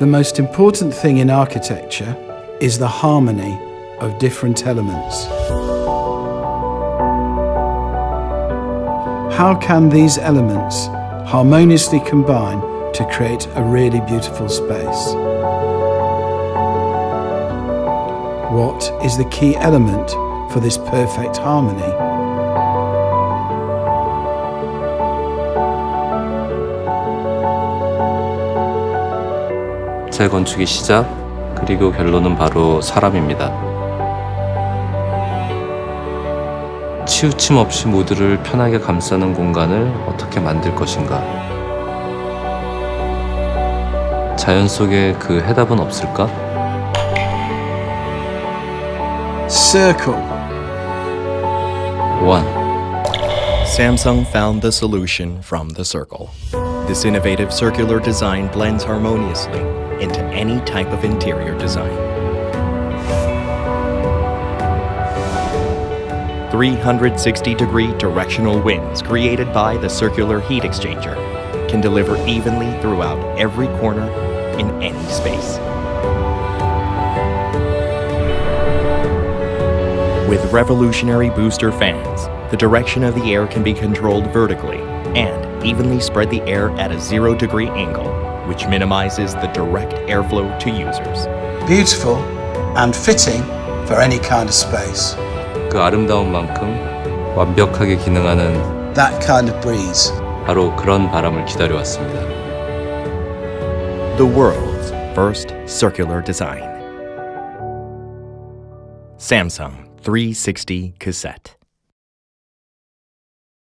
The most important thing in architecture is the harmony of different elements. How can these elements harmoniously combine to create a really beautiful space? What is the key element for this perfect harmony? 재건축의 시작, 그리고 결론은 바로 사람입니다. 치우침 없이 모두를 편하게 감싸는 공간을 어떻게 만들 것인가? 자연 속에 그 해답은 없을까? Circle. 1. Samsung found the solution from the circle. This innovative circular design blends harmoniously into any type of interior design. 360-degree directional winds created by the circular heat exchanger can deliver evenly throughout every corner in any space. With revolutionary booster fans, the direction of the air can be controlled vertically and evenly spread the air at a 0-degree angle, which minimizes the direct airflow to users. Beautiful and fitting for any kind of space. 그 아름다운 만큼 완벽하게 기능하는 That kind of breeze. 바로 그런 바람을 기다려왔습니다. The world's first circular design. Samsung 360 Cassette.